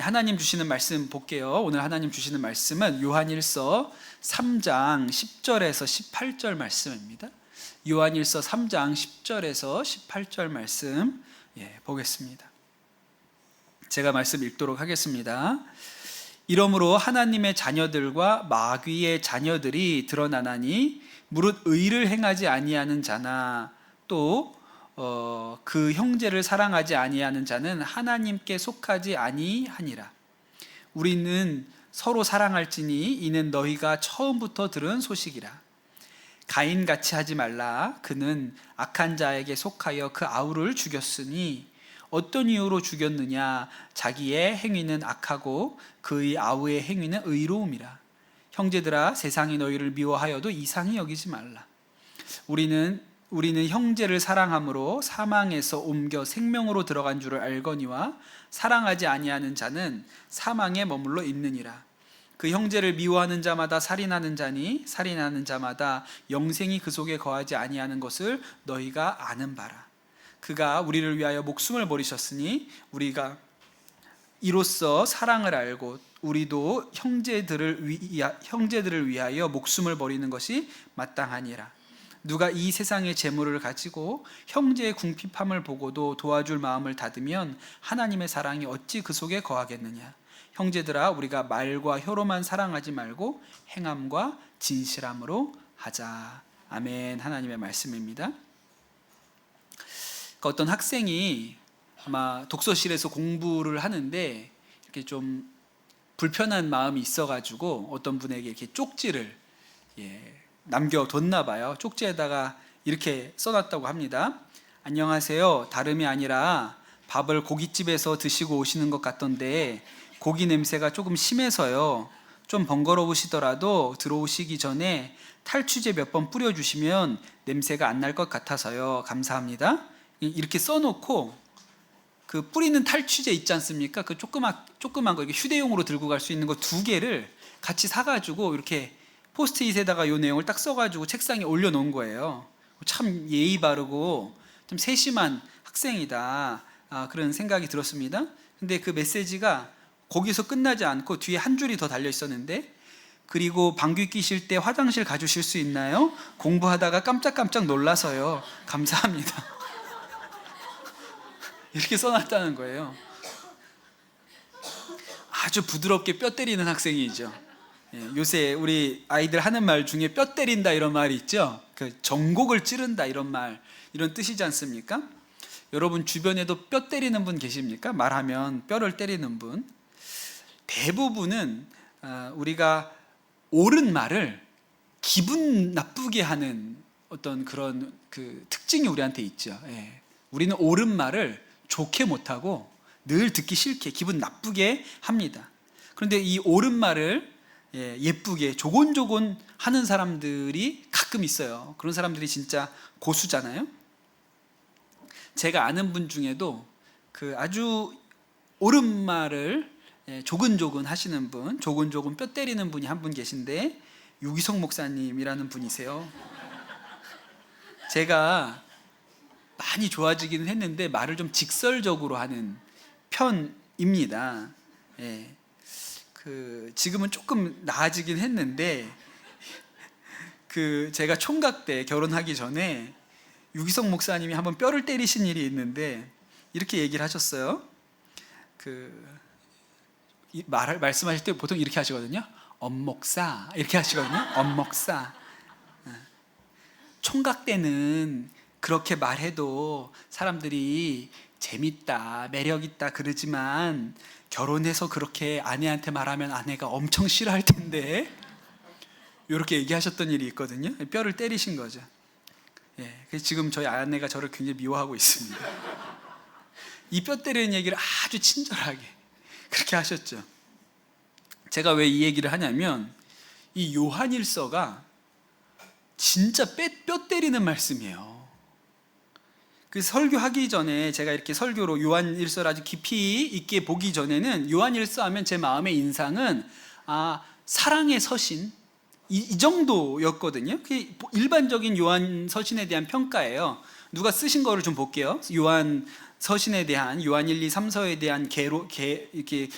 하나님 주시는 말씀 볼게요. 오늘 하나님 주시는 말씀은 요한일서 3장 10절에서 18절 말씀입니다. 요한일서 3장 10절에서 18절 말씀 보겠습니다. 제가 말씀 읽도록 하겠습니다. 이러므로 하나님의 자녀들과 마귀의 자녀들이 드러나나니 무릇 의를 행하지 아니하는 자나 또 그 형제를 사랑하지 아니하는 자는 하나님께 속하지 아니하니라. 우리는 서로 사랑할지니 이는 너희가 처음부터 들은 소식이라. 가인같이 하지 말라. 그는 악한 자에게 속하여 그 아우를 죽였으니 어떤 이유로 죽였느냐? 자기의 행위는 악하고 그의 아우의 행위는 의로움이라. 형제들아, 세상이 너희를 미워하여도 이상히 여기지 말라. 우리는 형제를 사랑함으로 사망에서 옮겨 생명으로 들어간 줄을 알거니와 사랑하지 아니하는 자는 사망에 머물러 있느니라. 그 형제를 미워하는 자마다 살인하는 자니 살인하는 자마다 영생이 그 속에 거하지 아니하는 것을 너희가 아는 바라. 그가 우리를 위하여 목숨을 버리셨으니 우리가 이로써 사랑을 알고 우리도 형제들을 위하여 목숨을 버리는 것이 마땅하니라. 누가 이 세상의 재물을 가지고 형제의 궁핍함을 보고도 도와줄 마음을 닫으면 하나님의 사랑이 어찌 그 속에 거하겠느냐. 형제들아, 우리가 말과 혀로만 사랑하지 말고 행함과 진실함으로 하자. 아멘. 하나님의 말씀입니다. 어떤 학생이 아마 독서실에서 공부를 하는데 이렇게 좀 불편한 마음이 있어가지고 어떤 분에게 이렇게 쪽지를 남겨뒀나 봐요. 쪽지에다가 이렇게 써놨다고 합니다. 안녕하세요. 다름이 아니라 밥을 고깃집에서 드시고 오시는 것 같던데 고기 냄새가 조금 심해서요. 좀 번거로우시더라도 들어오시기 전에 탈취제 몇 번 뿌려주시면 냄새가 안 날 것 같아서요. 감사합니다. 이렇게 써놓고 그 뿌리는 탈취제 있지 않습니까? 그 조그만 거 이렇게 휴대용으로 들고 갈 수 있는 거 2개를 같이 사가지고 이렇게 포스트잇에다가 이 내용을 딱 써가지고 책상에 올려놓은 거예요. 참 예의 바르고 좀 세심한 학생이다, 그런 생각이 들었습니다. 근데 그 메시지가 거기서 끝나지 않고 뒤에 한 줄이 더 달려 있었는데, 그리고 방귀 뀌실 때 화장실 가주실 수 있나요? 공부하다가 깜짝깜짝 놀라서요. 감사합니다. 이렇게 써놨다는 거예요. 아주 부드럽게 뼈 때리는 학생이죠. 요새 우리 아이들 하는 말 중에 뼈 때린다 이런 말이 있죠. 그 전곡을 찌른다 이런 말, 이런 뜻이지 않습니까? 여러분 주변에도 뼈 때리는 분 계십니까? 말하면 뼈를 때리는 분. 대부분은 우리가 옳은 말을 기분 나쁘게 하는 어떤 그런 그 특징이 우리한테 있죠. 우리는 옳은 말을 좋게 못하고 늘 듣기 싫게 기분 나쁘게 합니다. 그런데 이 옳은 말을 예쁘게 조곤조곤 하는 사람들이 가끔 있어요. 그런 사람들이 진짜 고수잖아요. 제가 아는 분 중에도 그 아주 옳은 말을 조근조근 하시는 분, 조근조근 뼈 때리는 분이 한 분 계신데 유기성 목사님이라는 분이세요. 제가 많이 좋아지기는 했는데 말을 좀 직설적으로 하는 편입니다. 지금은 조금 나아지긴 했는데 제가 총각 때 결혼하기 전에 유기성 목사님이 한번 뼈를 때리신 일이 있는데 이렇게 얘기를 하셨어요. 말씀하실 때 보통 이렇게 하시거든요. 엄목사 이렇게 하시거든요. 엄목사. 총각 때는 그렇게 말해도 사람들이 재밌다, 매력있다 그러지만 결혼해서 그렇게 아내한테 말하면 아내가 엄청 싫어할 텐데, 이렇게 얘기하셨던 일이 있거든요. 뼈를 때리신 거죠. 그래서 지금 저희 아내가 저를 굉장히 미워하고 있습니다. 이 뼈 때리는 얘기를 아주 친절하게 그렇게 하셨죠. 제가 왜 이 얘기를 하냐면 이 요한일서가 진짜 뼈 때리는 말씀이에요. 그 설교하기 전에 제가 이렇게 설교로 요한일서를 아주 깊이 있게 보기 전에는 요한일서 하면 제 마음의 인상은 사랑의 서신 이 정도였거든요. 그게 일반적인 요한 서신에 대한 평가예요. 누가 쓰신 거를 좀 볼게요. 요한 서신에 대한 요한 1, 2, 3서에 대한 이렇게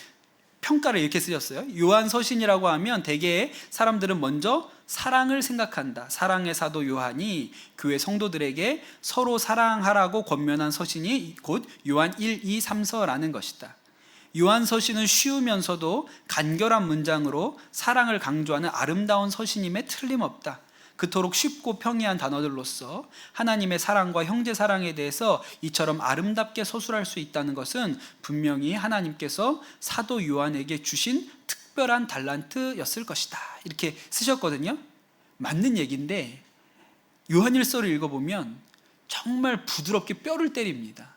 평가를 이렇게 쓰셨어요. 요한 서신이라고 하면 대개 사람들은 먼저 사랑을 생각한다. 사랑의 사도 요한이 교회 성도들에게 서로 사랑하라고 권면한 서신이 곧 요한 1, 2, 3서라는 것이다. 요한 서신은 쉬우면서도 간결한 문장으로 사랑을 강조하는 아름다운 서신임에 틀림없다. 그토록 쉽고 평이한 단어들로서 하나님의 사랑과 형제 사랑에 대해서 이처럼 아름답게 서술할 수 있다는 것은 분명히 하나님께서 사도 요한에게 주신 특별한 달란트였을 것이다. 이렇게 쓰셨거든요. 맞는 얘기인데 요한일서를 읽어보면 정말 부드럽게 뼈를 때립니다.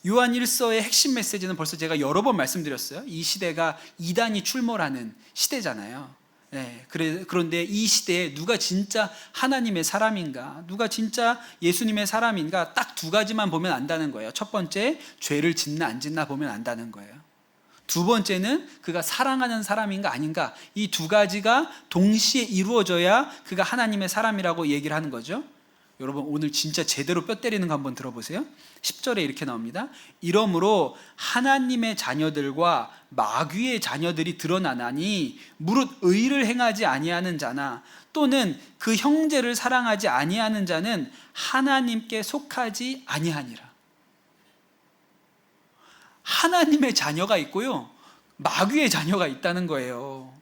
요한일서의 핵심 메시지는 벌써 제가 여러 번 말씀드렸어요. 이 시대가 이단이 출몰하는 시대잖아요. 그런데 이 시대에 누가 진짜 하나님의 사람인가, 누가 진짜 예수님의 사람인가 딱 두 가지만 보면 안다는 거예요. 첫 번째, 죄를 짓나 안 짓나 보면 안다는 거예요. 두 번째는 그가 사랑하는 사람인가 아닌가, 이 두 가지가 동시에 이루어져야 그가 하나님의 사람이라고 얘기를 하는 거죠. 여러분 오늘 진짜 제대로 뼈 때리는 거 한번 들어보세요. 10절에 이렇게 나옵니다. 이러므로 하나님의 자녀들과 마귀의 자녀들이 드러나나니 무릇 의를 행하지 아니하는 자나 또는 그 형제를 사랑하지 아니하는 자는 하나님께 속하지 아니하니라. 하나님의 자녀가 있고요, 마귀의 자녀가 있다는 거예요.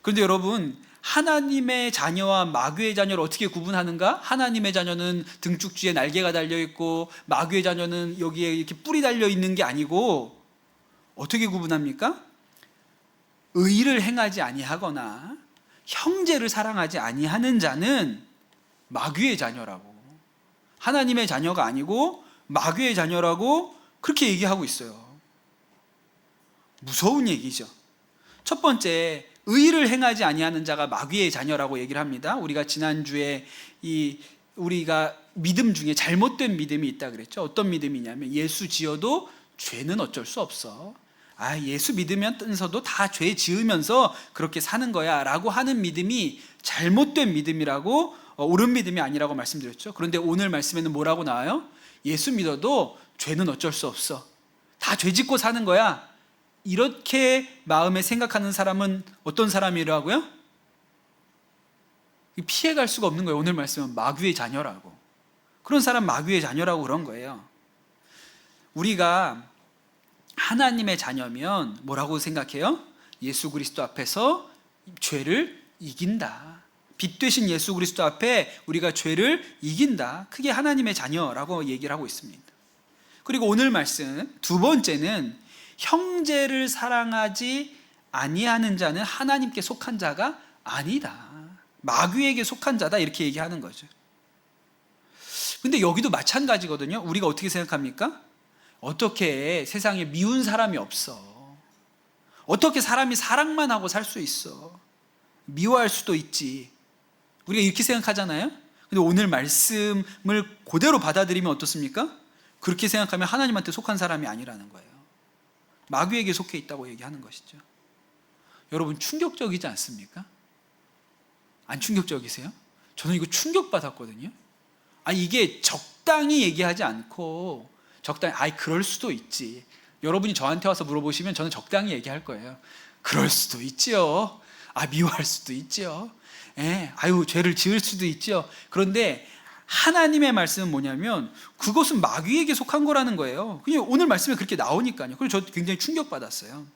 그런데 여러분, 하나님의 자녀와 마귀의 자녀를 어떻게 구분하는가? 하나님의 자녀는 등쪽지에 날개가 달려있고 마귀의 자녀는 여기에 이렇게 뿔이 달려있는 게 아니고 어떻게 구분합니까? 의를 행하지 아니하거나 형제를 사랑하지 아니하는 자는 마귀의 자녀라고, 하나님의 자녀가 아니고 마귀의 자녀라고 그렇게 얘기하고 있어요. 무서운 얘기죠. 첫 번째, 의를 행하지 아니하는 자가 마귀의 자녀라고 얘기를 합니다. 우리가 지난주에 우리가 믿음 중에 잘못된 믿음이 있다 그랬죠. 어떤 믿음이냐면 예수 지어도 죄는 어쩔 수 없어. 예수 믿으면서도 다 죄 지으면서 그렇게 사는 거야 라고 하는 믿음이 잘못된 믿음이라고, 옳은 믿음이 아니라고 말씀드렸죠. 그런데 오늘 말씀에는 뭐라고 나와요? 예수 믿어도 죄는 어쩔 수 없어. 다 죄 짓고 사는 거야. 이렇게 마음에 생각하는 사람은 어떤 사람이라고요? 피해갈 수가 없는 거예요. 오늘 말씀은 마귀의 자녀라고. 그런 사람 마귀의 자녀라고 그런 거예요. 우리가 하나님의 자녀면 뭐라고 생각해요? 예수 그리스도 앞에서 죄를 이긴다. 빛 되신 예수 그리스도 앞에 우리가 죄를 이긴다. 그게 하나님의 자녀라고 얘기를 하고 있습니다. 그리고 오늘 말씀 두 번째는 형제를 사랑하지 아니하는 자는 하나님께 속한 자가 아니다. 마귀에게 속한 자다, 이렇게 얘기하는 거죠. 근데 여기도 마찬가지거든요. 우리가 어떻게 생각합니까? 어떻게 세상에 미운 사람이 없어? 어떻게 사람이 사랑만 하고 살 수 있어? 미워할 수도 있지. 우리가 이렇게 생각하잖아요. 근데 오늘 말씀을 그대로 받아들이면 어떻습니까? 그렇게 생각하면 하나님한테 속한 사람이 아니라는 거예요. 마귀에게 속해 있다고 얘기하는 것이죠. 여러분, 충격적이지 않습니까? 안 충격적이세요? 저는 이거 충격받았거든요. 이게 적당히 얘기하지 않고 적당히 그럴 수도 있지. 여러분이 저한테 와서 물어보시면 저는 적당히 얘기할 거예요. 그럴 수도 있지요. 미워할 수도 있지요. 죄를 지을 수도 있지요. 그런데 하나님의 말씀은 뭐냐면 그것은 마귀에게 속한 거라는 거예요. 그냥 오늘 말씀에 그렇게 나오니까요. 그래서 저 굉장히 충격받았어요.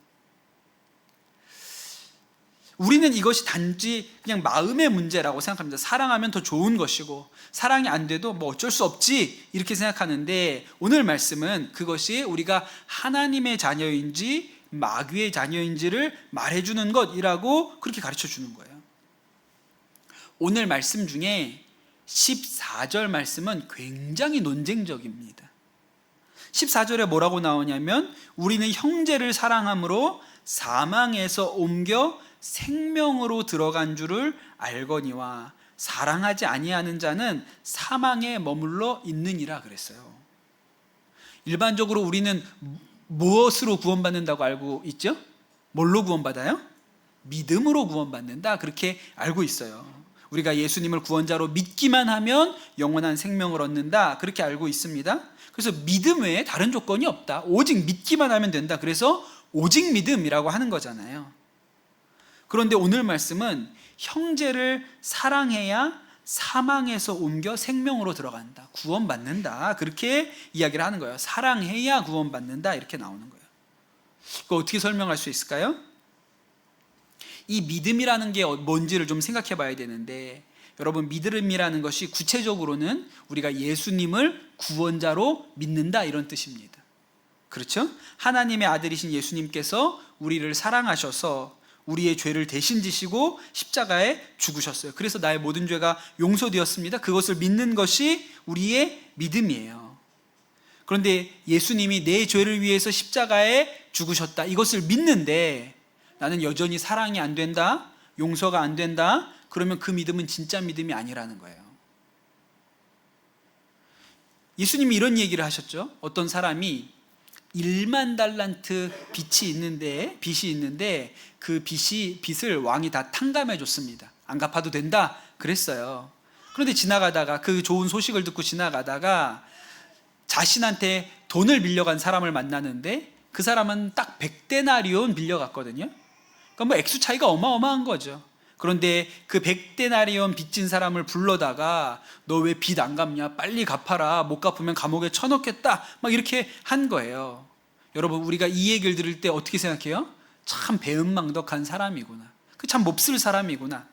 우리는 이것이 단지 그냥 마음의 문제라고 생각합니다. 사랑하면 더 좋은 것이고 사랑이 안 돼도 뭐 어쩔 수 없지, 이렇게 생각하는데 오늘 말씀은 그것이 우리가 하나님의 자녀인지 마귀의 자녀인지를 말해주는 것이라고 그렇게 가르쳐 주는 거예요. 오늘 말씀 중에 14절 말씀은 굉장히 논쟁적입니다. 14절에 뭐라고 나오냐면 우리는 형제를 사랑함으로 사망에서 옮겨 생명으로 들어간 줄을 알거니와 사랑하지 아니하는 자는 사망에 머물러 있느니라 그랬어요. 일반적으로 우리는 무엇으로 구원받는다고 알고 있죠? 뭘로 구원받아요? 믿음으로 구원받는다, 그렇게 알고 있어요. 우리가 예수님을 구원자로 믿기만 하면 영원한 생명을 얻는다, 그렇게 알고 있습니다. 그래서 믿음 외에 다른 조건이 없다. 오직 믿기만 하면 된다. 그래서 오직 믿음이라고 하는 거잖아요. 그런데 오늘 말씀은 형제를 사랑해야 사망에서 옮겨 생명으로 들어간다, 구원받는다, 그렇게 이야기를 하는 거예요. 사랑해야 구원받는다, 이렇게 나오는 거예요. 그거 어떻게 설명할 수 있을까요? 이 믿음이라는 게 뭔지를 좀 생각해 봐야 되는데, 여러분, 믿음이라는 것이 구체적으로는 우리가 예수님을 구원자로 믿는다, 이런 뜻입니다. 그렇죠? 하나님의 아들이신 예수님께서 우리를 사랑하셔서 우리의 죄를 대신 지시고 십자가에 죽으셨어요. 그래서 나의 모든 죄가 용서되었습니다. 그것을 믿는 것이 우리의 믿음이에요. 그런데 예수님이 내 죄를 위해서 십자가에 죽으셨다, 이것을 믿는데 나는 여전히 사랑이 안 된다, 용서가 안 된다, 그러면 그 믿음은 진짜 믿음이 아니라는 거예요. 예수님이 이런 얘기를 하셨죠. 어떤 사람이 1만 달란트 빚이 있는데 그 빚을 왕이 다 탕감해 줬습니다. 안 갚아도 된다 그랬어요. 그런데 지나가다가, 그 좋은 소식을 듣고 지나가다가 자신한테 돈을 빌려간 사람을 만나는데 그 사람은 딱 100데나리온 빌려갔거든요. 그러니까 뭐 액수 차이가 어마어마한 거죠. 그런데 그 100데나리온 빚진 사람을 불러다가 너 왜 빚 안 갚냐, 빨리 갚아라, 못 갚으면 감옥에 쳐넣겠다, 막 이렇게 한 거예요. 여러분, 우리가 이 얘기를 들을 때 어떻게 생각해요? 참 배은망덕한 사람이구나, 참 몹쓸 사람이구나.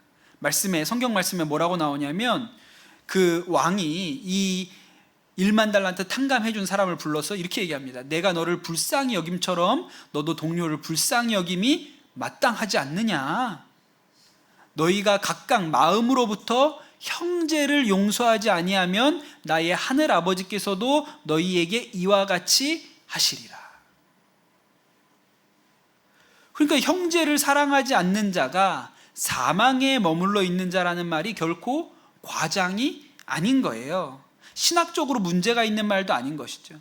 성경 말씀에 뭐라고 나오냐면, 그 왕이 이 1만 달란트 탕감해 준 사람을 불러서 이렇게 얘기합니다. 내가 너를 불쌍히 여김처럼 너도 동료를 불쌍히 여김이 마땅하지 않느냐. 너희가 각각 마음으로부터 형제를 용서하지 아니하면 나의 하늘 아버지께서도 너희에게 이와 같이 하시리라. 그러니까 형제를 사랑하지 않는 자가 사망에 머물러 있는 자라는 말이 결코 과장이 아닌 거예요. 신학적으로 문제가 있는 말도 아닌 것이죠.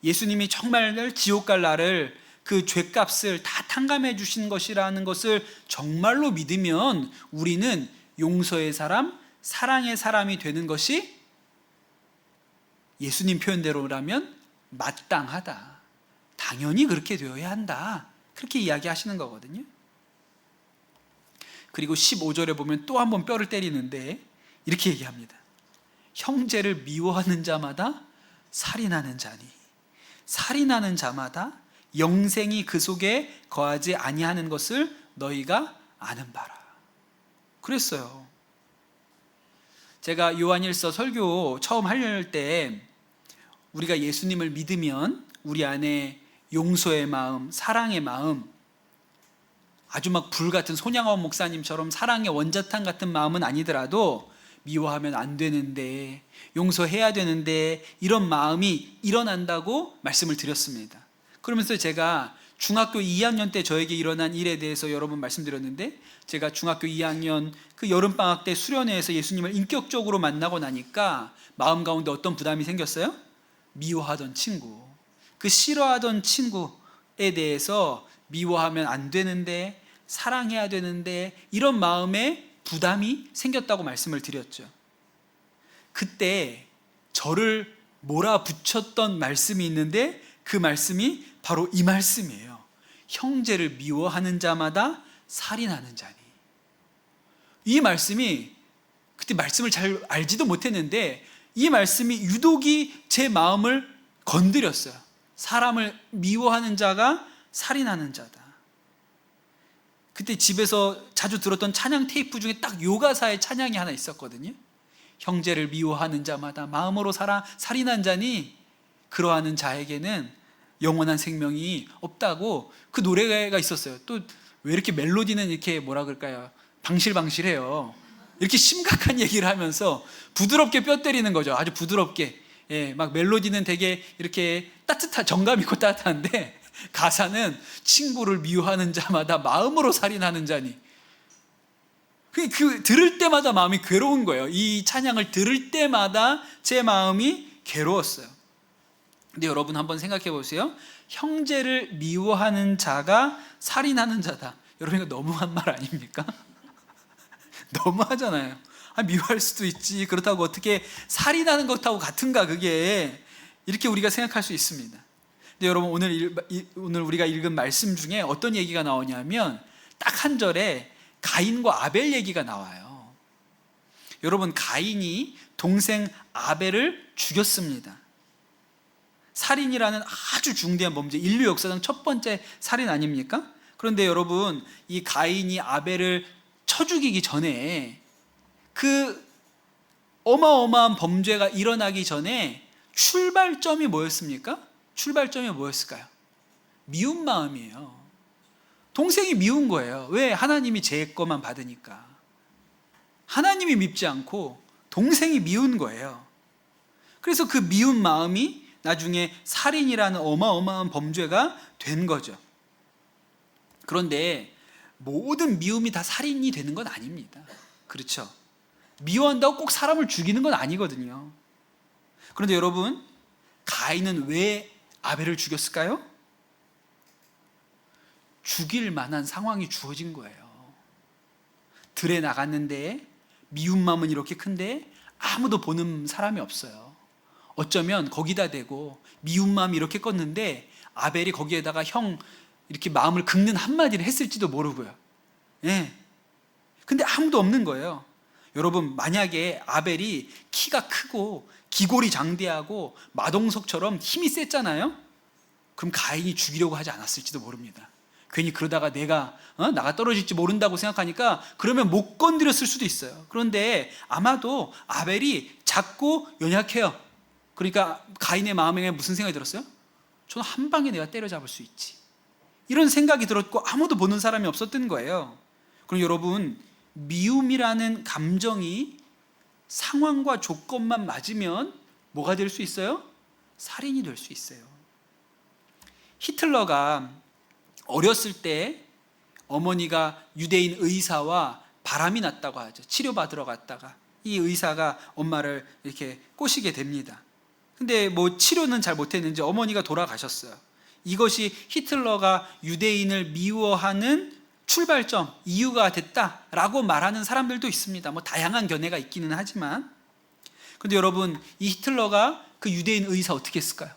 예수님이 정말 지옥 갈 나를, 그 죄값을 다 탕감해 주신 것이라는 것을 정말로 믿으면 우리는 용서의 사람, 사랑의 사람이 되는 것이 예수님 표현대로라면 마땅하다, 당연히 그렇게 되어야 한다, 그렇게 이야기하시는 거거든요. 그리고 15절에 보면 또 한 번 뼈를 때리는데 이렇게 얘기합니다. 형제를 미워하는 자마다 살인하는 자니 살인하는 자마다 영생이 그 속에 거하지 아니하는 것을 너희가 아는 바라. 그랬어요. 제가 요한일서 설교 처음 할 때 우리가 예수님을 믿으면 우리 안에 용서의 마음, 사랑의 마음, 아주 막 불같은 손양원 목사님처럼 사랑의 원자탄 같은 마음은 아니더라도 미워하면 안 되는데, 용서해야 되는데, 이런 마음이 일어난다고 말씀을 드렸습니다. 그러면서 제가 중학교 2학년 때 저에게 일어난 일에 대해서 여러 번 말씀드렸는데, 제가 중학교 2학년 그 여름방학 때 수련회에서 예수님을 인격적으로 만나고 나니까 마음 가운데 어떤 부담이 생겼어요? 미워하던 친구, 그 싫어하던 친구에 대해서 미워하면 안 되는데, 사랑해야 되는데, 이런 마음에 부담이 생겼다고 말씀을 드렸죠. 그때 저를 몰아붙였던 말씀이 있는데 그 말씀이 바로 이 말씀이에요. 형제를 미워하는 자마다 살인하는 자니. 이 말씀이, 그때 말씀을 잘 알지도 못했는데 이 말씀이 유독이 제 마음을 건드렸어요. 사람을 미워하는 자가 살인하는 자다. 그때 집에서 자주 들었던 찬양 테이프 중에 딱 요가사의 찬양이 하나 있었거든요. 형제를 미워하는 자마다 마음으로 살인한 자니 그러하는 자에게는 영원한 생명이 없다고, 그 노래가 있었어요. 또 왜 이렇게 멜로디는 이렇게 뭐라 그럴까요? 방실방실해요. 이렇게 심각한 얘기를 하면서 부드럽게 뼈 때리는 거죠. 아주 부드럽게. 예, 막 멜로디는 되게 이렇게 정감 있고 따뜻한데 가사는 친구를 미워하는 자마다 마음으로 살인하는 자니. 그 들을 때마다 마음이 괴로운 거예요. 이 찬양을 들을 때마다 제 마음이 괴로웠어요. 근데 여러분 한번 생각해 보세요. 형제를 미워하는 자가 살인하는 자다. 여러분 이거 너무한 말 아닙니까? 너무하잖아요. 미워할 수도 있지. 그렇다고 어떻게 살인하는 것하고 같은가 그게. 이렇게 우리가 생각할 수 있습니다. 근데 여러분 오늘 우리가 읽은 말씀 중에 어떤 얘기가 나오냐면 딱 한 절에 가인과 아벨 얘기가 나와요. 여러분 가인이 동생 아벨을 죽였습니다. 살인이라는 아주 중대한 범죄, 인류 역사상 첫 번째 살인 아닙니까? 그런데 여러분 이 가인이 아벨을 쳐 죽이기 전에 그 어마어마한 범죄가 일어나기 전에 출발점이 뭐였습니까? 출발점이 뭐였을까요? 미운 마음이에요. 동생이 미운 거예요. 왜? 하나님이 제 것만 받으니까. 하나님이 밉지 않고 동생이 미운 거예요. 그래서 그 미운 마음이 나중에 살인이라는 어마어마한 범죄가 된 거죠. 그런데 모든 미움이 다 살인이 되는 건 아닙니다. 그렇죠? 미워한다고 꼭 사람을 죽이는 건 아니거든요. 그런데 여러분, 가인은 왜 아벨을 죽였을까요? 죽일 만한 상황이 주어진 거예요. 들에 나갔는데 미운 마음은 이렇게 큰데 아무도 보는 사람이 없어요. 어쩌면 거기다 대고 미운 마음이 이렇게 껐는데 아벨이 거기에다가 형 이렇게 마음을 긁는 한마디를 했을지도 모르고요. 예. 근데 아무도 없는 거예요. 여러분 만약에 아벨이 키가 크고 기골이 장대하고 마동석처럼 힘이 셌잖아요. 그럼 가인이 죽이려고 하지 않았을지도 모릅니다. 괜히 그러다가 내가 나가 떨어질지 모른다고 생각하니까 그러면 못 건드렸을 수도 있어요. 그런데 아마도 아벨이 작고 연약해요. 그러니까 가인의 마음에 무슨 생각이 들었어요? 저는 한 방에 내가 때려잡을 수 있지. 이런 생각이 들었고 아무도 보는 사람이 없었던 거예요. 그럼 여러분 미움이라는 감정이 상황과 조건만 맞으면 뭐가 될 수 있어요? 살인이 될 수 있어요. 히틀러가 어렸을 때 어머니가 유대인 의사와 바람이 났다고 하죠. 치료받으러 갔다가 이 의사가 엄마를 이렇게 꼬시게 됩니다. 근데 뭐 치료는 잘 못했는지 어머니가 돌아가셨어요. 이것이 히틀러가 유대인을 미워하는 출발점, 이유가 됐다라고 말하는 사람들도 있습니다. 뭐 다양한 견해가 있기는 하지만. 근데 여러분, 이 히틀러가 그 유대인 의사 어떻게 했을까요?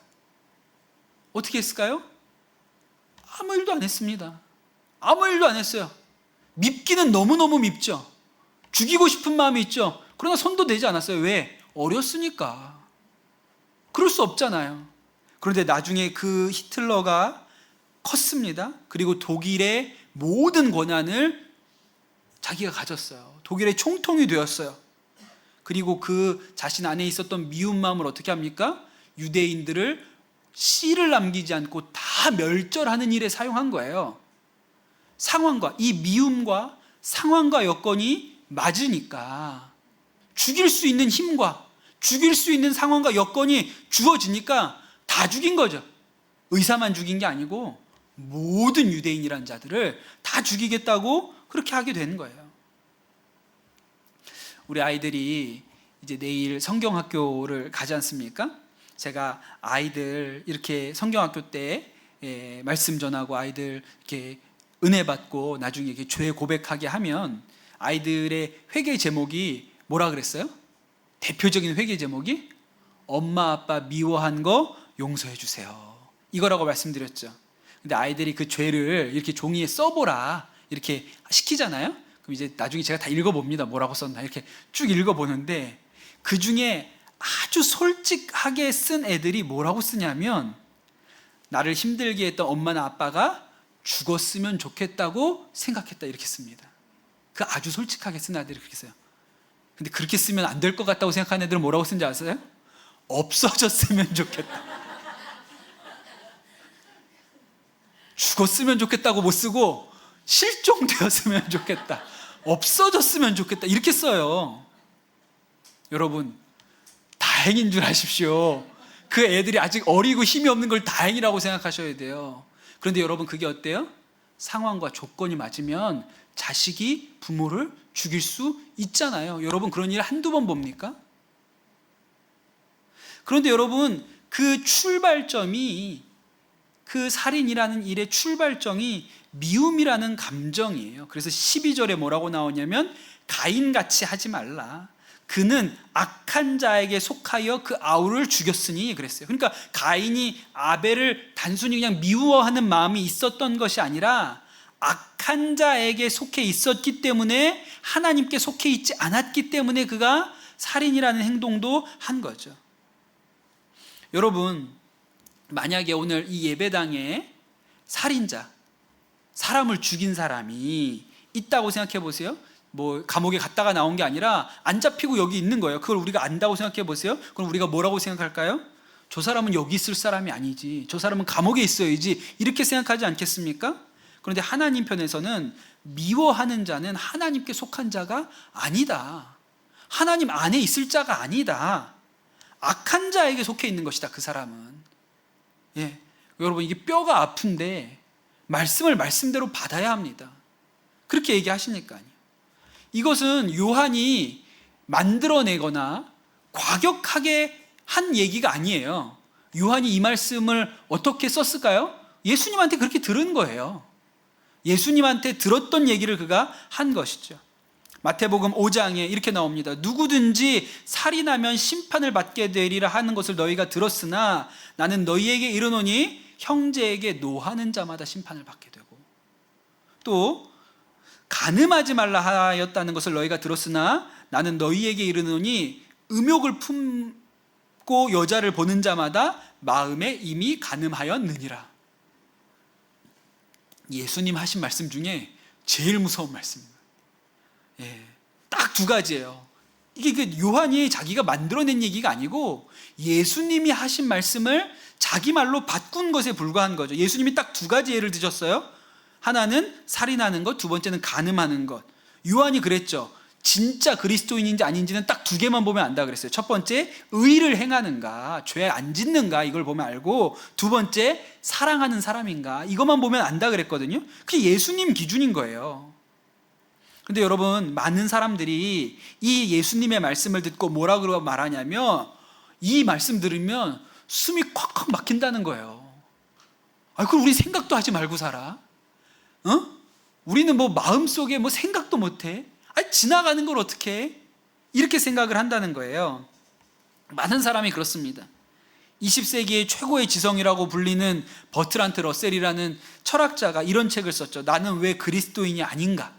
어떻게 했을까요? 아무 일도 안 했습니다. 아무 일도 안 했어요. 밉기는 너무너무 밉죠. 죽이고 싶은 마음이 있죠. 그러나 손도 대지 않았어요. 왜? 어렸으니까. 그럴 수 없잖아요. 그런데 나중에 그 히틀러가 컸습니다. 그리고 독일의 모든 권한을 자기가 가졌어요. 독일의 총통이 되었어요. 그리고 그 자신 안에 있었던 미운 마음을 어떻게 합니까? 유대인들을 씨를 남기지 않고 다 멸절하는 일에 사용한 거예요. 상황과 이 미움과 상황과 여건이 맞으니까 죽일 수 있는 힘과 죽일 수 있는 상황과 여건이 주어지니까 다 죽인 거죠. 의사만 죽인 게 아니고 모든 유대인이라는 자들을 다 죽이겠다고 그렇게 하게 되는 거예요. 우리 아이들이 이제 내일 성경학교를 가지 않습니까? 제가 아이들 이렇게 성경학교 때 말씀 전하고 아이들 이렇게 은혜 받고 나중에 이렇게 죄 고백하게 하면 아이들의 회개 제목이 뭐라 그랬어요? 대표적인 회개 제목이 엄마 아빠 미워한 거 용서해 주세요. 이거라고 말씀드렸죠. 근데 아이들이 그 죄를 이렇게 종이에 써보라 이렇게 시키잖아요. 그럼 이제 나중에 제가 다 읽어봅니다. 뭐라고 썼나 이렇게 쭉 읽어보는데 그 중에 아주 솔직하게 쓴 애들이 뭐라고 쓰냐면 나를 힘들게 했던 엄마나 아빠가 죽었으면 좋겠다고 생각했다 이렇게 씁니다. 그 아주 솔직하게 쓴 아이들이 그렇게 써요. 근데 그렇게 쓰면 안 될 것 같다고 생각하는 애들은 뭐라고 쓴지 아세요? 없어졌으면 좋겠다. 죽었으면 좋겠다고 못 쓰고 실종되었으면 좋겠다. 없어졌으면 좋겠다. 이렇게 써요. 여러분, 다행인 줄 아십시오. 그 애들이 아직 어리고 힘이 없는 걸 다행이라고 생각하셔야 돼요. 그런데 여러분, 그게 어때요? 상황과 조건이 맞으면 자식이 부모를 죽일 수 있잖아요. 여러분, 그런 일 한두 번 봅니까? 그런데 여러분, 그 출발점이 그 살인이라는 일의 출발점이 미움이라는 감정이에요. 그래서 12절에 뭐라고 나오냐면 가인같이 하지 말라. 그는 악한 자에게 속하여 그 아우를 죽였으니 그랬어요. 그러니까 가인이 아벨을 단순히 그냥 미워하는 마음이 있었던 것이 아니라 악한 자에게 속해 있었기 때문에, 하나님께 속해 있지 않았기 때문에 그가 살인이라는 행동도 한 거죠. 여러분, 만약에 오늘 이 예배당에 살인자, 사람을 죽인 사람이 있다고 생각해 보세요. 뭐 감옥에 갔다가 나온 게 아니라 안 잡히고 여기 있는 거예요. 그걸 우리가 안다고 생각해 보세요. 그럼 우리가 뭐라고 생각할까요? 저 사람은 여기 있을 사람이 아니지, 저 사람은 감옥에 있어야지, 이렇게 생각하지 않겠습니까? 그런데 하나님 편에서는 미워하는 자는 하나님께 속한 자가 아니다, 하나님 안에 있을 자가 아니다, 악한 자에게 속해 있는 것이다, 그 사람은. 예, 여러분, 이게 뼈가 아픈데 말씀을 말씀대로 받아야 합니다. 그렇게 얘기하시니까요. 이것은 요한이 만들어내거나 과격하게 한 얘기가 아니에요. 요한이 이 말씀을 어떻게 썼을까요? 예수님한테 그렇게 들은 거예요. 예수님한테 들었던 얘기를 그가 한 것이죠. 마태복음 5장에 이렇게 나옵니다. 누구든지 살인하면 심판을 받게 되리라 하는 것을 너희가 들었으나 나는 너희에게 이르노니 형제에게 노하는 자마다 심판을 받게 되고, 또 간음하지 말라 하였다는 것을 너희가 들었으나 나는 너희에게 이르노니 음욕을 품고 여자를 보는 자마다 마음에 이미 간음하였느니라. 예수님 하신 말씀 중에 제일 무서운 말씀입니다. 예, 딱 두 가지예요. 이게 그 요한이 자기가 만들어낸 얘기가 아니고 예수님이 하신 말씀을 자기 말로 바꾼 것에 불과한 거죠. 예수님이 딱 두 가지 예를 드셨어요. 하나는 살인하는 것, 두 번째는 간음하는 것. 요한이 그랬죠. 진짜 그리스도인인지 아닌지는 딱 두 개만 보면 안다 그랬어요. 첫 번째, 의를 행하는가, 죄 안 짓는가, 이걸 보면 알고, 두 번째, 사랑하는 사람인가, 이것만 보면 안다 그랬거든요. 그게 예수님 기준인 거예요. 근데 여러분, 많은 사람들이 이 예수님의 말씀을 듣고 뭐라고 말하냐면, 이 말씀 들으면 숨이 콱콱 막힌다는 거예요. 그럼 우리 생각도 하지 말고 살아? 우리는 뭐 마음속에 뭐 생각도 못해? 지나가는 걸 어떻게 해? 이렇게 생각을 한다는 거예요. 많은 사람이 그렇습니다. 20세기의 최고의 지성이라고 불리는 버트란트 러셀이라는 철학자가 이런 책을 썼죠. 나는 왜 그리스도인이 아닌가?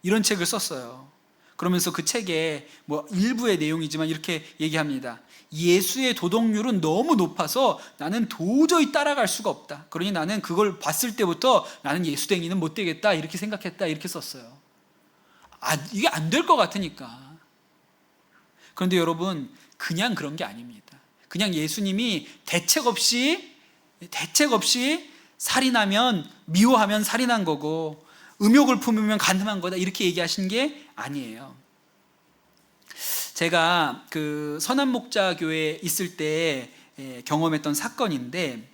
이런 책을 썼어요. 그러면서 그 책에 뭐 일부의 내용이지만 이렇게 얘기합니다. 예수의 도덕률은 너무 높아서 나는 도저히 따라갈 수가 없다. 그러니 나는 그걸 봤을 때부터 나는 예수댕이는 못 되겠다, 이렇게 생각했다, 이렇게 썼어요. 이게 안 될 것 같으니까. 그런데 여러분, 그냥 그런 게 아닙니다. 그냥 예수님이 대책 없이 살인하면, 미워하면 살인한 거고, 음욕을 품으면 간음한 거다, 이렇게 얘기하신 게 아니에요. 제가 그 선한목자교회에 있을 때 경험했던 사건인데,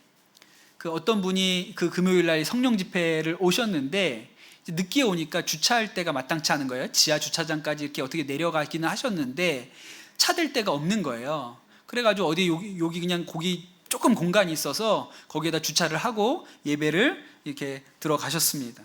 그 어떤 분이 그 금요일 날 성령 집회를 오셨는데 늦게 오니까 주차할 데가 마땅치 않은 거예요. 지하 주차장까지 이렇게 어떻게 내려가기는 하셨는데 차댈 데가 없는 거예요. 그래가지고 어디 여기 그냥 거기 조금 공간이 있어서 거기에다 주차를 하고 예배를 이렇게 들어가셨습니다.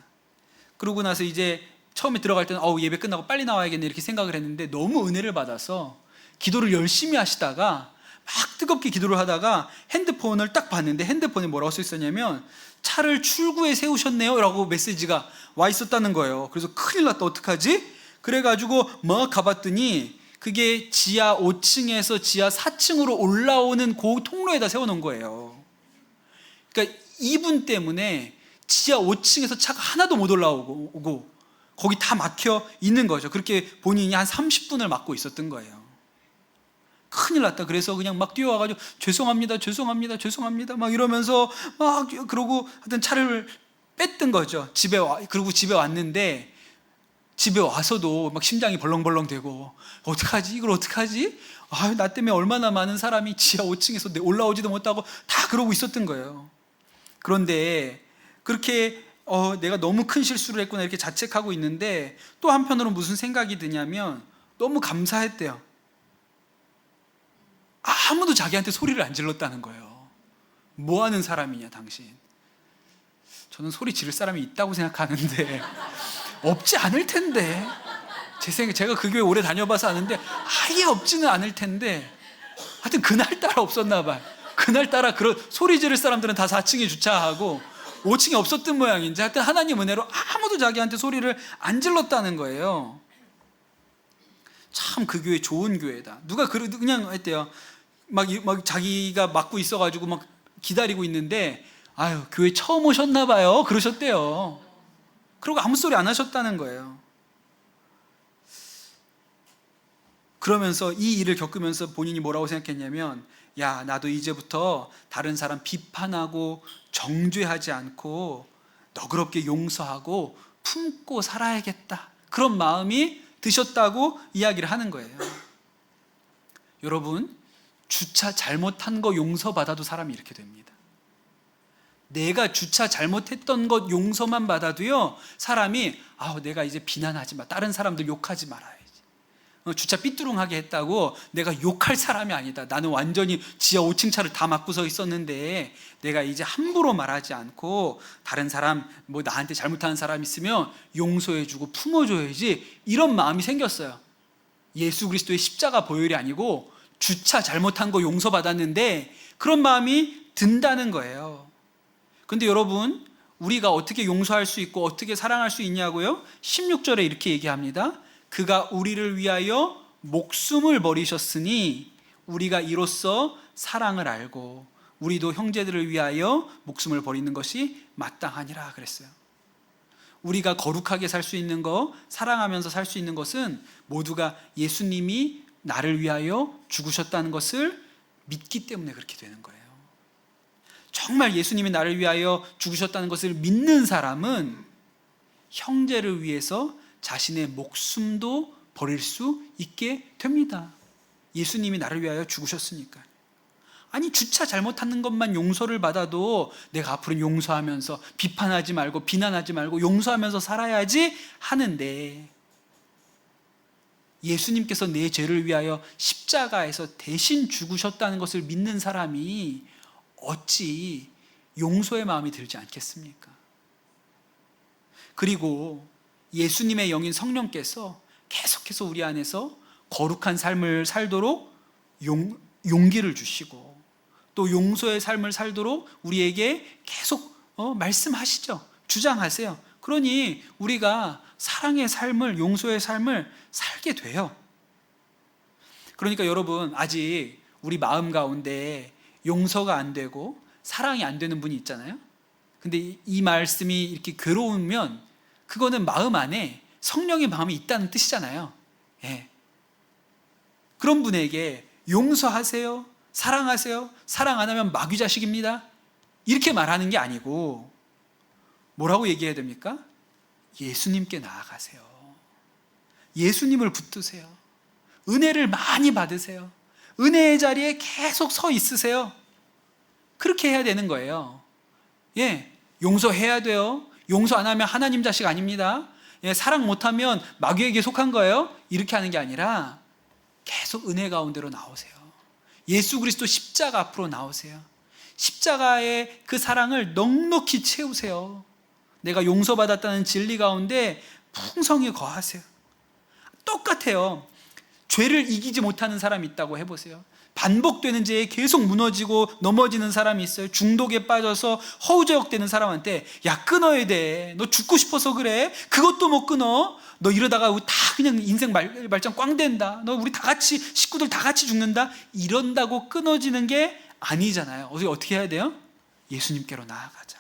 그러고 나서 이제 처음에 들어갈 때는 예배 끝나고 빨리 나와야겠네, 이렇게 생각을 했는데 너무 은혜를 받아서 기도를 열심히 하시다가 막 뜨겁게 기도를 하다가 핸드폰을 딱 봤는데 핸드폰에 뭐라고 써 있었냐면 차를 출구에 세우셨네요 라고 메시지가 와 있었다는 거예요. 그래서 큰일 났다, 어떡하지? 그래가지고 막 가봤더니 그게 지하 5층에서 지하 4층으로 올라오는 그 통로에다 세워놓은 거예요. 그러니까 이분 때문에 지하 5층에서 차가 하나도 못 올라오고 거기 다 막혀 있는 거죠. 그렇게 본인이 한 30분을 막고 있었던 거예요. 큰일 났다. 그래서 그냥 막 뛰어와가지고 죄송합니다 막 이러면서 막 그러고 하여튼 차를 뺐던 거죠. 그리고 집에 왔는데 집에 와서도 막 심장이 벌렁벌렁 되고 어떡하지? 이걸 어떡하지? 나 때문에 얼마나 많은 사람이 지하 5층에서 올라오지도 못하고 다 그러고 있었던 거예요. 그런데 그렇게 내가 너무 큰 실수를 했구나, 이렇게 자책하고 있는데 또 한편으로 무슨 생각이 드냐면 너무 감사했대요. 아무도 자기한테 소리를 안 질렀다는 거예요. 뭐 하는 사람이냐 당신, 저는 소리 지를 사람이 있다고 생각하는데 없지 않을 텐데, 제 생각에 제가 그 교회 오래 다녀봐서 아는데 아예 없지는 않을 텐데, 하여튼 그날따라 없었나 봐요. 그날따라 그런 소리 지를 사람들은 다 4층에 주차하고 5층에 없었던 모양인지, 하여튼 하나님 은혜로 아무도 자기한테 소리를 안 질렀다는 거예요. 참 그 교회 좋은 교회다. 누가 그냥 했대요. 막 자기가 맡고 있어가지고 막 기다리고 있는데, 아유, 교회 처음 오셨나 봐요, 그러셨대요. 그러고 아무 소리 안 하셨다는 거예요. 그러면서 이 일을 겪으면서 본인이 뭐라고 생각했냐면, 야, 나도 이제부터 다른 사람 비판하고 정죄하지 않고 너그럽게 용서하고 품고 살아야겠다, 그런 마음이 드셨다고 이야기를 하는 거예요. 여러분, 주차 잘못한 거 용서받아도 사람이 이렇게 됩니다. 내가 주차 잘못했던 것 용서만 받아도요, 사람이 내가 이제 비난하지 마, 다른 사람들 욕하지 말아야지. 주차 삐뚤응하게 했다고 내가 욕할 사람이 아니다. 나는 완전히 지하 5층 차를 다 막고 서 있었는데 내가 이제 함부로 말하지 않고 다른 사람, 뭐 나한테 잘못하는 사람 있으면 용서해주고 품어줘야지, 이런 마음이 생겼어요. 예수 그리스도의 십자가 보혈이 아니고 주차 잘못한 거 용서받았는데 그런 마음이 든다는 거예요. 근데 여러분, 우리가 어떻게 용서할 수 있고 어떻게 사랑할 수 있냐고요? 16절에 이렇게 얘기합니다. 그가 우리를 위하여 목숨을 버리셨으니 우리가 이로써 사랑을 알고 우리도 형제들을 위하여 목숨을 버리는 것이 마땅하니라 그랬어요. 우리가 거룩하게 살 수 있는 거, 사랑하면서 살 수 있는 것은 모두가 예수님이 나를 위하여 죽으셨다는 것을 믿기 때문에 그렇게 되는 거예요. 정말 예수님이 나를 위하여 죽으셨다는 것을 믿는 사람은 형제를 위해서 자신의 목숨도 버릴 수 있게 됩니다. 예수님이 나를 위하여 죽으셨으니까. 아니, 주차 잘못하는 것만 용서를 받아도 내가 앞으로 용서하면서 비판하지 말고 비난하지 말고 용서하면서 살아야지 하는데, 예수님께서 내 죄를 위하여 십자가에서 대신 죽으셨다는 것을 믿는 사람이 어찌 용서의 마음이 들지 않겠습니까? 그리고 예수님의 영인 성령께서 계속해서 우리 안에서 거룩한 삶을 살도록 용기를 주시고 또 용서의 삶을 살도록 우리에게 계속 말씀하시죠. 주장하세요. 그러니 우리가 사랑의 삶을, 용서의 삶을 살게 돼요. 그러니까 여러분, 아직 우리 마음 가운데 용서가 안 되고 사랑이 안 되는 분이 있잖아요. 근데 이 말씀이 이렇게 괴로우면 그거는 마음 안에 성령의 마음이 있다는 뜻이잖아요. 예. 그런 분에게 용서하세요, 사랑하세요, 사랑 안 하면 마귀 자식입니다, 이렇게 말하는 게 아니고 뭐라고 얘기해야 됩니까? 예수님께 나아가세요. 예수님을 붙드세요. 은혜를 많이 받으세요. 은혜의 자리에 계속 서 있으세요. 그렇게 해야 되는 거예요. 예, 용서해야 돼요. 용서 안 하면 하나님 자식 아닙니다. 예, 사랑 못하면 마귀에게 속한 거예요. 이렇게 하는 게 아니라 계속 은혜 가운데로 나오세요. 예수 그리스도 십자가 앞으로 나오세요. 십자가의 그 사랑을 넉넉히 채우세요. 내가 용서받았다는 진리 가운데 풍성히 거하세요. 똑같아요. 죄를 이기지 못하는 사람이 있다고 해보세요. 반복되는 죄에 계속 무너지고 넘어지는 사람이 있어요. 중독에 빠져서 허우저역되는 사람한테 야, 끊어야 돼. 너 죽고 싶어서 그래. 그것도 못 끊어. 너 이러다가 다 그냥 인생 말짱 꽝 된다. 너 우리 다 같이 식구들 다 같이 죽는다. 이런다고 끊어지는 게 아니잖아요. 어떻게 해야 돼요? 예수님께로 나아가자.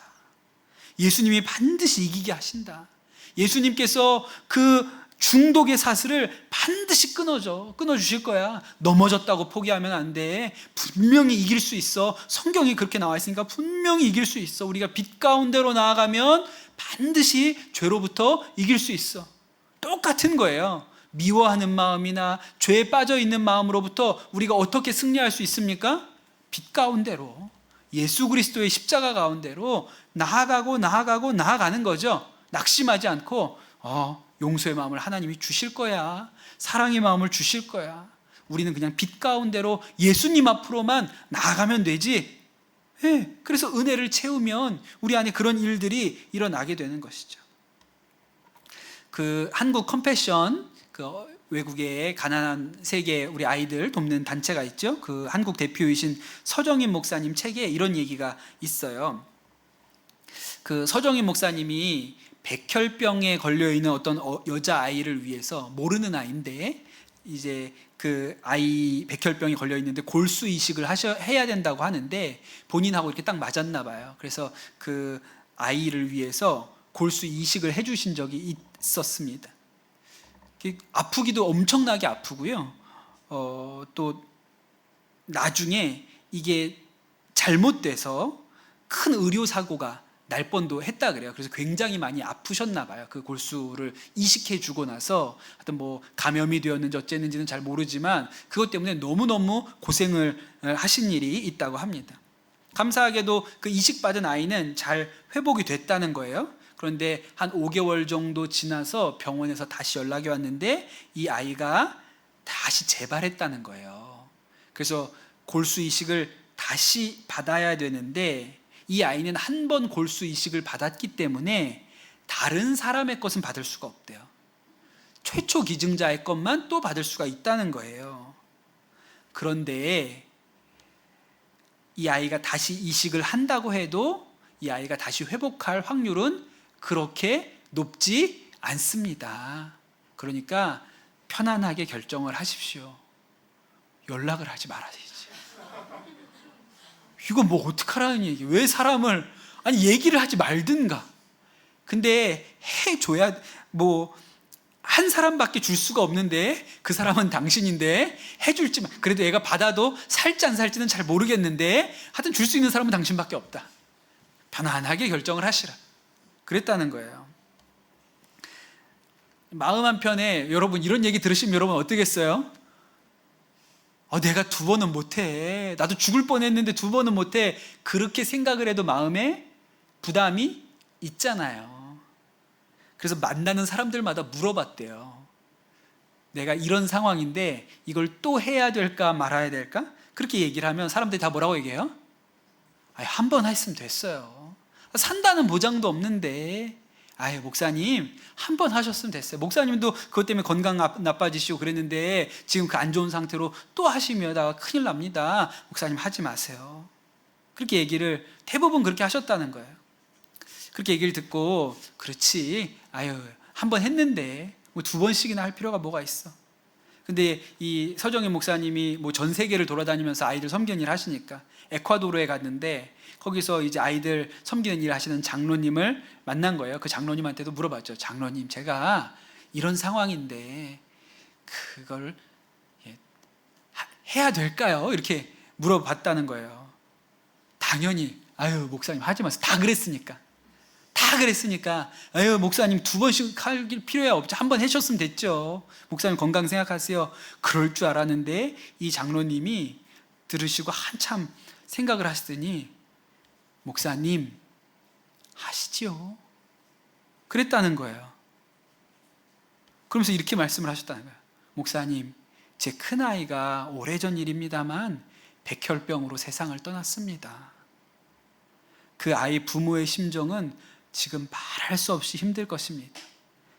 예수님이 반드시 이기게 하신다. 예수님께서 그 중독의 사슬을 반드시 끊어주실 거야. 넘어졌다고 포기하면 안 돼. 분명히 이길 수 있어. 성경이 그렇게 나와 있으니까 분명히 이길 수 있어. 우리가 빛 가운데로 나아가면 반드시 죄로부터 이길 수 있어. 똑같은 거예요. 미워하는 마음이나 죄에 빠져 있는 마음으로부터 우리가 어떻게 승리할 수 있습니까? 빛 가운데로, 예수 그리스도의 십자가 가운데로 나아가는 거죠. 낙심하지 않고 용서의 마음을 하나님이 주실 거야. 사랑의 마음을 주실 거야. 우리는 그냥 빛 가운데로 예수님 앞으로만 나아가면 되지. 예, 그래서 은혜를 채우면 우리 안에 그런 일들이 일어나게 되는 것이죠. 그 한국 컴패션, 그 외국의 가난한 세계 우리 아이들 돕는 단체가 있죠. 그 한국 대표이신 서정인 목사님 책에 이런 얘기가 있어요. 그 서정인 목사님이 백혈병에 걸려 있는 어떤 여자 아이를 위해서, 모르는 아이인데 이제 그 아이 백혈병이 걸려 있는데 골수 이식을 해야 된다고 하는데 본인하고 이렇게 딱 맞았나 봐요. 그래서 그 아이를 위해서 골수 이식을 해주신 적이 있었습니다. 아프기도 엄청나게 아프고요. 또 나중에 이게 잘못돼서 큰 의료 사고가 날 뻔도 했다 그래요. 그래서 굉장히 많이 아프셨나 봐요. 그 골수를 이식해 주고 나서 하여튼 뭐 감염이 되었는지 어쨌는지는 잘 모르지만 그것 때문에 너무너무 고생을 하신 일이 있다고 합니다. 감사하게도 그 이식받은 아이는 잘 회복이 됐다는 거예요. 그런데 한 5개월 정도 지나서 병원에서 다시 연락이 왔는데 이 아이가 다시 재발했다는 거예요. 그래서 골수 이식을 다시 받아야 되는데 이 아이는 한 번 골수 이식을 받았기 때문에 다른 사람의 것은 받을 수가 없대요. 최초 기증자의 것만 또 받을 수가 있다는 거예요. 그런데 이 아이가 다시 이식을 한다고 해도 이 아이가 다시 회복할 확률은 그렇게 높지 않습니다. 그러니까 편안하게 결정을 하십시오. 연락을 하지 말아야지. 이거 뭐 어떡하라는 얘기. 왜 사람을, 아니 얘기를 하지 말든가. 근데 해줘야, 뭐 한 사람밖에 줄 수가 없는데 그 사람은 당신인데 해줄지만, 그래도 얘가 받아도 살지 안 살지는 잘 모르겠는데 하여튼 줄 수 있는 사람은 당신밖에 없다. 편안하게 결정을 하시라. 그랬다는 거예요. 마음 한편에 여러분 이런 얘기 들으시면 여러분 어떠겠어요? 내가 2번은 못해. 나도 죽을 뻔했는데 2번은 못해. 그렇게 생각을 해도 마음에 부담이 있잖아요. 그래서 만나는 사람들마다 물어봤대요. 내가 이런 상황인데 이걸 또 해야 될까 말아야 될까? 그렇게 얘기를 하면 사람들이 다 뭐라고 얘기해요? 한 번 했으면 됐어요. 산다는 보장도 없는데. 목사님 한 번 하셨으면 됐어요. 목사님도 그것 때문에 건강 나빠지시고 그랬는데 지금 그 안 좋은 상태로 또 하시면 큰일 납니다. 목사님 하지 마세요. 그렇게 얘기를 대부분 그렇게 하셨다는 거예요. 그렇게 얘기를 듣고, 그렇지, 한 번 했는데 뭐 2번씩이나 할 필요가 뭐가 있어. 근데 이 서정인 목사님이 뭐 전 세계를 돌아다니면서 아이들 섬기는 일 하시니까 에콰도르에 갔는데 거기서 이제 아이들 섬기는 일 하시는 장로님을 만난 거예요. 그 장로님한테도 물어봤죠. 장로님, 제가 이런 상황인데 그걸 해야 될까요? 이렇게 물어봤다는 거예요. 당연히 목사님 하지 마세요. 다 그랬으니까 목사님 2번씩 할 필요야 없죠. 한 번 하셨으면 됐죠. 목사님 건강 생각하세요. 그럴 줄 알았는데 이 장로님이 들으시고 한참 생각을 하시더니, 목사님 하시지요. 그랬다는 거예요. 그러면서 이렇게 말씀을 하셨다는 거예요. 목사님, 제 큰아이가 오래전 일입니다만 백혈병으로 세상을 떠났습니다. 그 아이 부모의 심정은 지금 말할 수 없이 힘들 것입니다.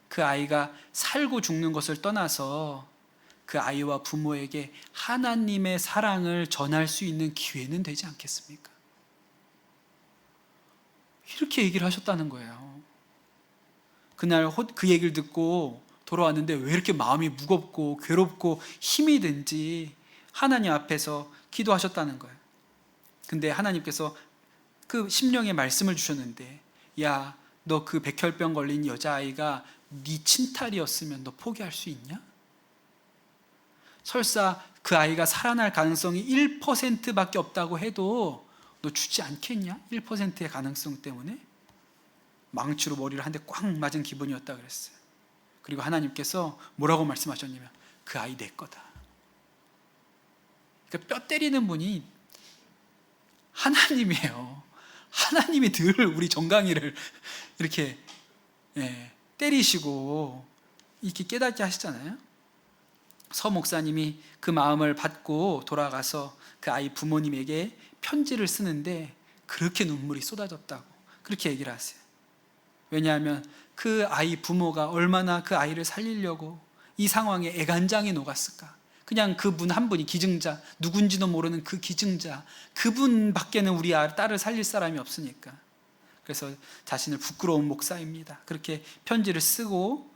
그 아이가 살고 죽는 것을 떠나서 그 아이와 부모에게 하나님의 사랑을 전할 수 있는 기회는 되지 않겠습니까? 이렇게 얘기를 하셨다는 거예요. 그날 그 얘기를 듣고 돌아왔는데 왜 이렇게 마음이 무겁고 괴롭고 힘이 든지 하나님 앞에서 기도하셨다는 거예요. 근데 하나님께서 그 심령의 말씀을 주셨는데, 야, 너 그 백혈병 걸린 여자아이가 네 친딸이었으면 너 포기할 수 있냐? 설사 그 아이가 살아날 가능성이 1%밖에 없다고 해도 너 주지 않겠냐? 1%의 가능성 때문에. 망치로 머리를 한 대 꽉 맞은 기분이었다 그랬어요. 그리고 하나님께서 뭐라고 말씀하셨냐면, 그 아이 내 거다. 그러니까 뼈 때리는 분이 하나님이에요. 하나님이 늘 우리 정강이를 이렇게 때리시고 이렇게 깨닫게 하시잖아요. 서 목사님이 그 마음을 받고 돌아가서 그 아이 부모님에게 편지를 쓰는데 그렇게 눈물이 쏟아졌다고 그렇게 얘기를 하세요. 왜냐하면 그 아이 부모가 얼마나 그 아이를 살리려고 이 상황에 애간장이 녹았을까. 그냥 그분 한 분이, 기증자, 누군지도 모르는 그 기증자, 그분밖에는 우리 딸을 살릴 사람이 없으니까. 그래서 자신을 부끄러운 목사입니다, 그렇게 편지를 쓰고,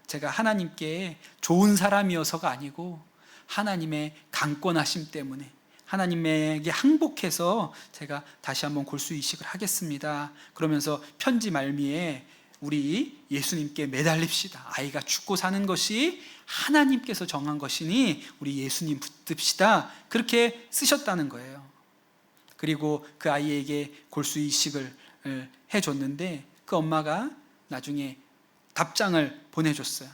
제가 하나님께 좋은 사람이어서가 아니고 하나님의 강권하심 때문에, 하나님에게 항복해서 제가 다시 한번 골수이식을 하겠습니다. 그러면서 편지 말미에 우리 예수님께 매달립시다. 아이가 죽고 사는 것이 하나님께서 정한 것이니 우리 예수님 붙듭시다. 그렇게 쓰셨다는 거예요. 그리고 그 아이에게 골수이식을 해줬는데 그 엄마가 나중에 답장을 보내줬어요.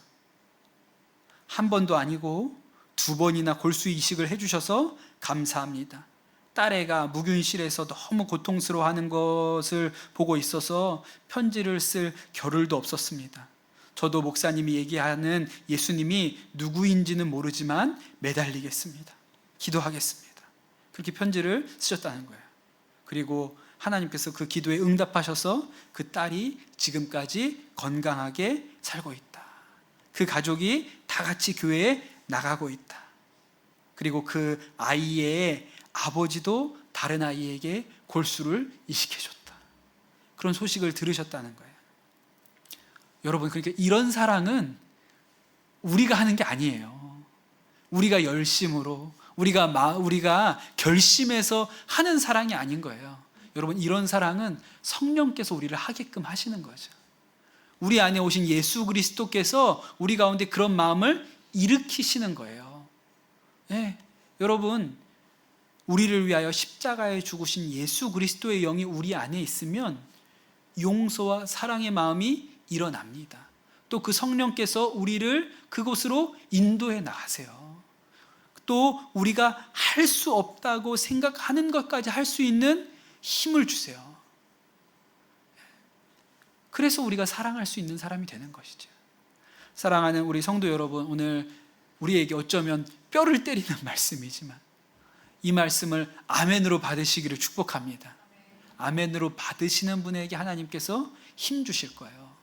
한 번도 아니고 2번이나 골수이식을 해주셔서 감사합니다. 딸애가 무균실에서 너무 고통스러워하는 것을 보고 있어서 편지를 쓸 겨를도 없었습니다. 저도 목사님이 얘기하는 예수님이 누구인지는 모르지만 매달리겠습니다. 기도하겠습니다. 그렇게 편지를 쓰셨다는 거예요. 그리고 하나님께서 그 기도에 응답하셔서 그 딸이 지금까지 건강하게 살고 있다. 그 가족이 다 같이 교회에 나가고 있다. 그리고 그 아이의 아버지도 다른 아이에게 골수를 이식해줬다. 그런 소식을 들으셨다는 거예요. 여러분, 그러니까 이런 사랑은 우리가 하는 게 아니에요. 우리가 열심으로, 우리가 결심해서 하는 사랑이 아닌 거예요. 여러분, 이런 사랑은 성령께서 우리를 하게끔 하시는 거죠. 우리 안에 오신 예수 그리스도께서 우리 가운데 그런 마음을 일으키시는 거예요. 네, 여러분, 우리를 위하여 십자가에 죽으신 예수 그리스도의 영이 우리 안에 있으면 용서와 사랑의 마음이 일어납니다. 또 그 성령께서 우리를 그곳으로 인도해 나가세요. 또 우리가 할 수 없다고 생각하는 것까지 할 수 있는 힘을 주세요. 그래서 우리가 사랑할 수 있는 사람이 되는 것이죠. 사랑하는 우리 성도 여러분, 오늘 우리에게 어쩌면 뼈를 때리는 말씀이지만 이 말씀을 아멘으로 받으시기를 축복합니다. 아멘으로 받으시는 분에게 하나님께서 힘 주실 거예요.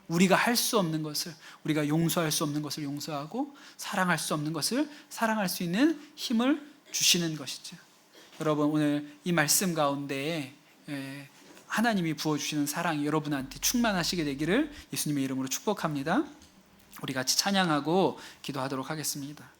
우리가 할 수 없는 것을, 우리가 용서할 수 없는 것을 용서하고 사랑할 수 없는 것을 사랑할 수 있는 힘을 주시는 것이죠. 여러분, 오늘 이 말씀 가운데 하나님이 부어주시는 사랑이 여러분한테 충만하시게 되기를 예수님의 이름으로 축복합니다. 우리 같이 찬양하고 기도하도록 하겠습니다.